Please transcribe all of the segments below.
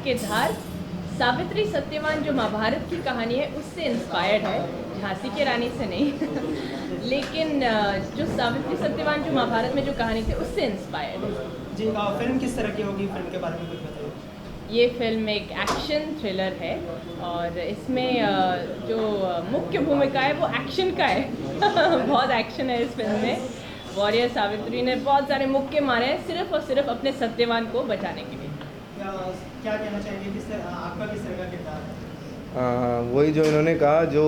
किरदार सावित्री सत्यवान जो महाभारत की कहानी है उससे इंस्पायर्ड है, झांसी की रानी से नहीं लेकिन जो सावित्री सत्यवान जो महाभारत में जो कहानी थी उससे इंस्पायर्ड है। जी फिल्म किस तरह की होगी, फिल्म के बारे में कुछ बताइए। ये फिल्म एक एक्शन थ्रिलर है और इसमें जो मुख्य भूमिका है वो एक्शन का है बहुत एक्शन है इस फिल्म में। वॉरियर सावित्री ने बहुत सारे मुक्के मारे हैं सिर्फ और सिर्फ अपने सत्यवान को बचाने के लिए। क्या कहना चाहेंगे, आपका किस तरह का किरदार है? वही जो इन्होंने कहा, जो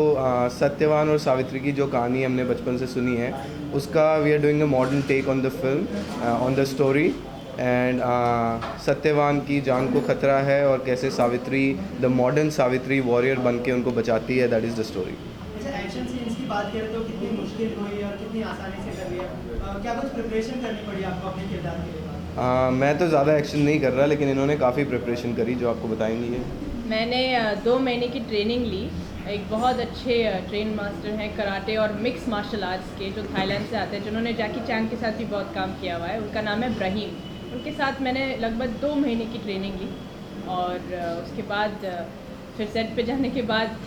सत्यवान और सावित्री की जो कहानी हमने बचपन से सुनी है उसका we are doing a modern take on the film, on the story. And Satyavan की जान को खतरा है और कैसे Savitri the modern Savitri warrior बन के उनको बचाती है, दैट इज़ द स्टोरी। अच्छा, एक्शन सीन्स की बात करें तो कितनी मुश्किल हुई और कितनी आसानी से कर लिया, क्या कुछ प्रिपरेशन करनी पड़ी आपको अपने किरदार के लिए? मैं तो ज़्यादा एक्शन नहीं कर रहा, लेकिन इन्होंने काफ़ी प्रिपरेशन करी जो आपको बताएंगी ये। मैंने 2 महीने की ट्रेनिंग ली। एक बहुत अच्छे ट्रेन मास्टर हैं कराटे और मिक्स मार्शल आर्ट्स के जो थाईलैंड से आते हैं, जिन्होंने जैकी चैन के साथ भी बहुत काम किया हुआ है। उनका नाम है ब्रहीम। उनके साथ मैंने लगभग 2 महीने की ट्रेनिंग ली और उसके बाद फिर सेट पे जाने के बाद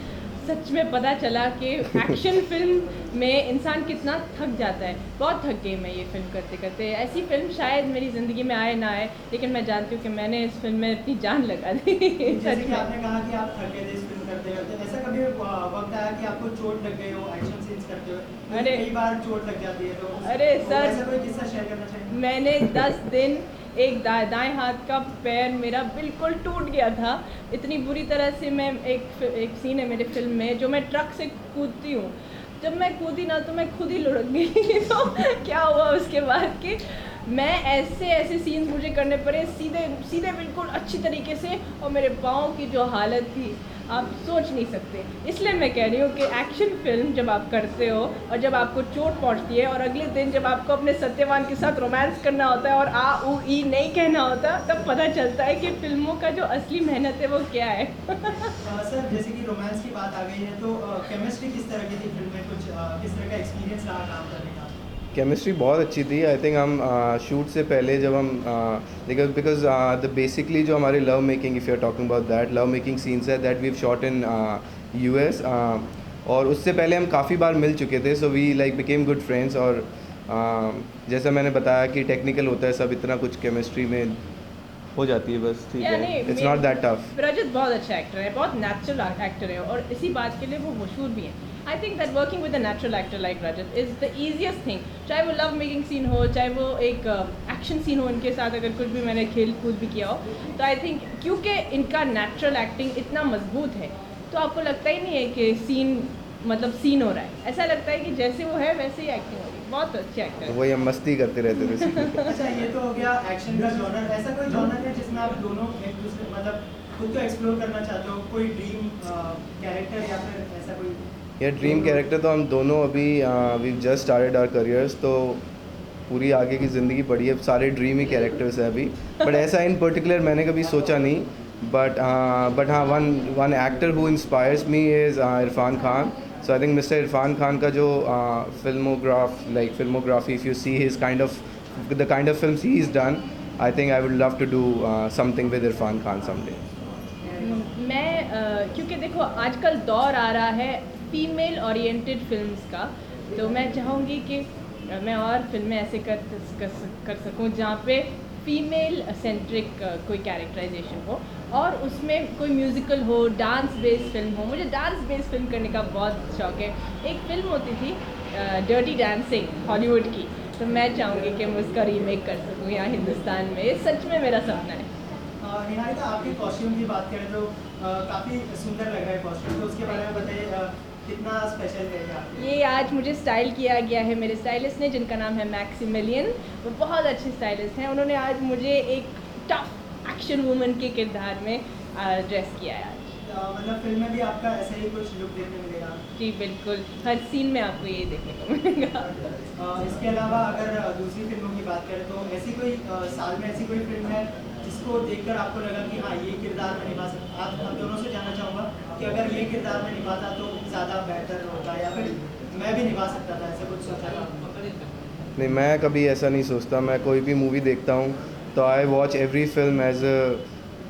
सच में पता चला कि एक्शन फिल्म में इंसान कितना थक जाता है। बहुत थक गई मैं ये फिल्म करते करते। ऐसी फिल्म शायद मेरी ज़िंदगी में आए ना आए, लेकिन मैं जानती हूँ कि मैंने इस फिल्म में अपनी जान लगा दी जैसे कि आपने कहा कि आप थक गए थे इस फिल्म करते करते, ऐसा कभी वक्त आया कि आपको चोट लग गई हो एक्शन सीन्स करते हुए? अरे कई बार चोट लग जाती है तो अरे सर, ऐसा कोई किस्सा शेयर करना चाहिए? मैंने 10 दिन एक दाएं हाथ का पैर मेरा बिल्कुल टूट गया था। इतनी बुरी तरह से मैं एक सीन है मेरे फिल्म में जो मैं ट्रक से कूदती हूँ। जब मैं कूदी ना तो मैं खुद ही लुढ़क गई तो क्या हुआ उसके बाद कि मैं ऐसे सीन्स मुझे करने पड़े सीधे बिल्कुल अच्छी तरीके से, और मेरे पाँव की जो हालत थी आप सोच नहीं सकते। इसलिए मैं कह रही हूँ कि एक्शन फिल्म जब आप करते हो और जब आपको चोट पहुँचती है और अगले दिन जब आपको अपने सत्यवान के साथ रोमांस करना होता है और आ ऊ ई नहीं कहना होता, तब पता चलता है कि फिल्मों का जो असली मेहनत है वो क्या है सर, जैसे कि रोमांस की बात आ गई है तो केमिस्ट्री किस तरह की थी फिल्म में, कुछ किस तरह का एक्सपीरियंस रहा काम करने का? केमिस्ट्री बहुत अच्छी थी। आई थिंक हम शूट से पहले जब हम बिकॉज द बेसिकली जो हमारे love making, if you are talking about that love making scenes है that we have shot in US, और उससे पहले हम काफ़ी बार मिल चुके थे, so we like became good friends. और जैसा मैंने बताया कि टेक्निकल होता है सब, इतना कुछ केमिस्ट्री में हो जाती है, बस ठीक है, इट्स नॉट दैट टफ। रजत बहुत अच्छा एक्टर है, बहुत नेचुरल एक्टर है और इसी बात के लिए वो मशहूर भी है। I think that working with a natural actor like Rajat is the easiest thing. चाहे वो लव मेकिंग सीन हो, चाहे वो एक एक्शन सीन हो, इनके साथ अगर कुछ भी मैंने खेल कूद भी किया हो, तो आई थिंक क्योंकि इनका नेचुरल एक्टिंग इतना मजबूत है तो आपको लगता ही नहीं है कि सीन हो रहा है। ऐसा लगता है कि जैसे वो है वैसे ही एक्टिंग हो रही है। बहुत अच्छे एक्टर है। वही हम मस्ती करते रहते थे अच्छा, ये तो हो गया एक्शन का जॉनर। ऐसा कोई जॉनर है जिसमें आप दोनों एक दूसरे मतलब खुद को एक्सप्लोर करना चाहते हो, कोई ड्रीम कैरेक्टर या फिर ऐसा कोई? ये ड्रीम कैरेक्टर तो हम दोनों अभी we just started our careers, तो पूरी आगे की ज़िंदगी पड़ी है, सारे ड्रीम ही कैरेक्टर्स है अभी। बट ऐसा इन पर्टिकुलर मैंने कभी सोचा नहीं। बट हाँ, one actor who inspires me is Irrfan Khan. So I think mister Irrfan Khan का जो filmography, if you see his the kind of films he is done, I think I would love to do something with Irrfan Khan someday. मैं क्योंकि देखो आजकल दौर आ रहा है female oriented films का, तो मैं चाहूँगी कि मैं और फिल्में ऐसे कर सकूँ जहाँ पे फीमेल सेंट्रिक कोई कैरेक्टराइजेशन हो और उसमें कोई म्यूज़िकल हो, डांस बेस्ड फिल्म हो। मुझे डांस बेस्ड फिल्म करने का बहुत शौक है। एक फिल्म होती थी डर्टी डांसिंग हॉलीवुड की, तो मैं चाहूँगी कि मैं उसका रीमेक कर सकूँ यहाँ हिंदुस्तान में। ये सच में मेरा सपना है। निहारिका, आपके कॉस्ट्यूम की बात करें तो काफ़ी सुंदर लग रहा है कॉस्ट्यूम, तो उसके बारे में बताइए, कितना स्पेशल रहेगा? ये आज मुझे स्टाइल किया गया है मेरे स्टाइलिस्ट ने, जिनका नाम है मैक्सिमिलियन। वो बहुत अच्छे स्टाइलिस्ट हैं। उन्होंने आज मुझे एक टफ एक्शन वूमन के किरदार में ड्रेस किया है आज। मतलब फिल्म में भी आपका ऐसा ही कुछ लुक देखने मिलेगा? जी बिल्कुल, हर सीन में आपको ये देखने को मिलेगा। इसके अलावा अगर दूसरी फिल्मों की बात करें तो ऐसी कोई साल में ऐसी कोई फिल्म है जिसको देखकर आपको लगा कि हाँ ये किरदार मैं निभा सकता? आप हम दोनों से जानना चाहूँगा कि अगर ये किरदार मैं निभाता तो ज़्यादा बेहतर होता या फिर मैं भी निभा सकता था, ऐसा कुछ सोचा था? नहीं, मैं कभी ऐसा नहीं सोचता। मैं कोई भी मूवी देखता हूँ तो I watch every film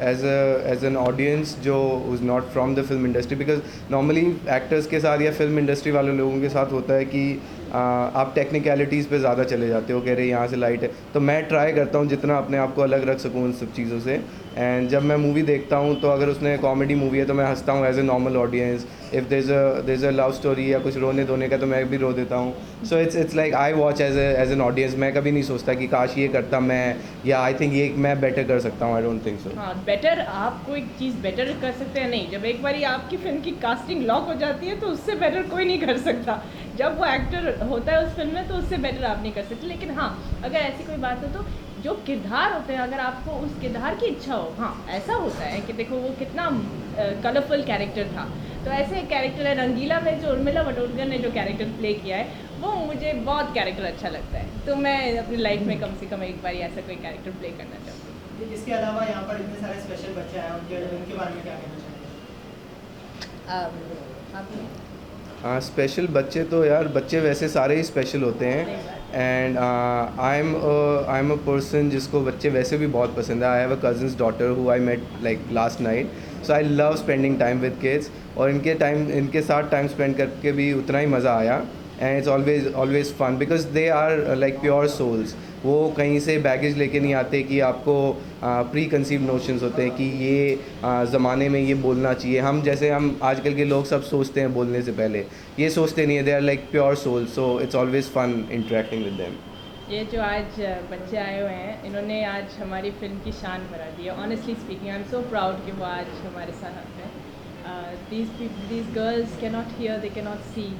as an audience जो is not from the film industry, because normally actors के साथ या फिल्म इंडस्ट्री वाले लोगों के साथ होता है कि आप टेक्निकलिटीज़ पे ज़्यादा चले जाते हो, कह रहे यहाँ से लाइट है, तो मैं ट्राई करता हूँ जितना अपने आप को अलग रख सकूँ उन सब चीज़ों से। एंड जब मैं मूवी देखता हूँ तो अगर उसने कॉमेडी मूवी है तो मैं हंसता हूँ as a normal audience. If there a love story या कुछ रोने धोने का तो मैं भी रो देता हूँ। So it's like I watch as an audience. मैं कभी नहीं सोचता कि काश ये करता मैं, या आई थिंक ये मैं बेटर कर सकता हूँ। I don't think so. हाँ, बेटर आप कोई चीज़ बेटर कर सकते हैं नहीं, जब एक बारी आपकी फिल्म की कास्टिंग लॉक हो जाती है तो उससे बेटर कोई नहीं कर सकता। जब वो एक्टर होता है उस फिल्म में तो उससे बेटर आप नहीं कर सकते। लेकिन हाँ, अगर ऐसी कोई बात हो तो जो किरदार होते हैं, अगर आपको उस किरदार की इच्छा हो, हाँ ऐसा होता है कि देखो वो कितना कलरफुल कैरेक्टर था, तो ऐसे एक कैरेक्टर है रंगीला में जो उर्मिला मातोंडकर ने जो कैरेक्टर प्ले किया है, वो मुझे बहुत कैरेक्टर अच्छा लगता है। तो मैं अपनी लाइफ में कम से कम एक बार ऐसा कोई कैरेक्टर प्ले करना चाहूँगी। इसके अलावा यहाँ पर इतने सारे स्पेशल बच्चे आए हैं, उनके बारे में क्या कहना चाहेंगे? हाँ, स्पेशल बच्चे तो यार बच्चे वैसे सारे ही स्पेशल होते हैं। And I am a person जिसको बच्चे वैसे भी बहुत पसंद है। I have a cousin's daughter who I met like last night, so I love spending time with kids. और इनके साथ टाइम स्पेंड करके भी उतना ही मज़ा आया। And it's always fun because they are like pure souls. वो कहीं से बैगेज लेके नहीं आते कि आपको प्री कंसीव नोशंस होते हैं कि ये ज़माने में ये बोलना चाहिए। हम आजकल के लोग सब सोचते हैं बोलने से पहले, ये सोचते नहीं है। They are like pure soul, so it's always fun interacting with them. ये जो आज बच्चे आए हुए हैं, इन्होंने आज हमारी फिल्म की शान बढ़ा दी है। Honestly speaking, I am so proud कि वो आज हमारे साथ हैं। These girls can not hear, they can not see.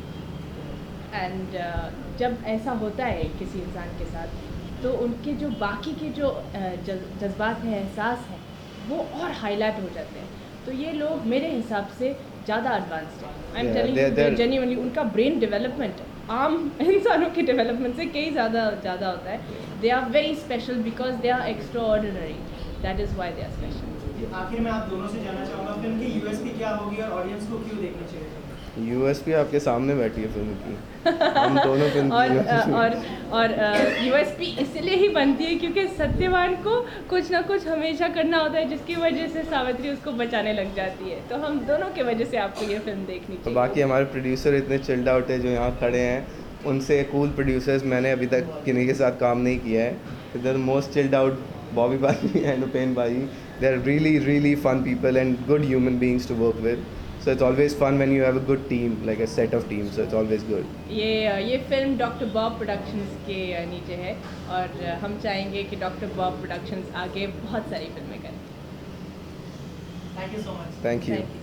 And जब ऐसा होता है किसी इंसान के साथ, तो उनके जो बाकी के जो जज्बात हैं, एहसास हैं, वो और हाईलाइट हो जाते हैं। तो ये लोग मेरे हिसाब से ज़्यादा एडवांस्ड हैं। I am telling you genuinely, उनका ब्रेन डेवलपमेंट आम इंसानों के डेवलपमेंट से कई ज़्यादा होता है। They are very special because they are extraordinary, that is why they are special. आखिर में आप दोनों से जानना चाहूँगा, फिल्म की यूएसपी क्या होगी और ऑडियंस को क्यों देखनी चाहिए? यूएसपी आपके सामने बैठी है फिल्म की। हम दोनों फिल्म और यूएसपी इसलिए ही बनती है क्योंकि सत्यवान को कुछ ना कुछ हमेशा करना होता है, जिसकी वजह से सावित्री उसको बचाने लग जाती है। तो हम दोनों की वजह से आपको ये फिल्म देखनी चाहिए। बाकी हमारे प्रोड्यूसर इतने चिल्ड आउट है जो यहाँ खड़े हैं, उनसे कूल प्रोड्यूसर्स मैंने अभी तक किन्हीं के साथ काम नहीं किया है। The most chilled out Bobby भाई एंड उपेन भाई, they are really fun people and good human beings to work with. So it's always fun when you have a good team, like a set of teams. So it's always good. ये film doctor Bob productions के नीचे है और हम चाहेंगे कि doctor Bob productions आगे बहुत सारी फिल्में करें। Thank you so much. Thank you. Thank you.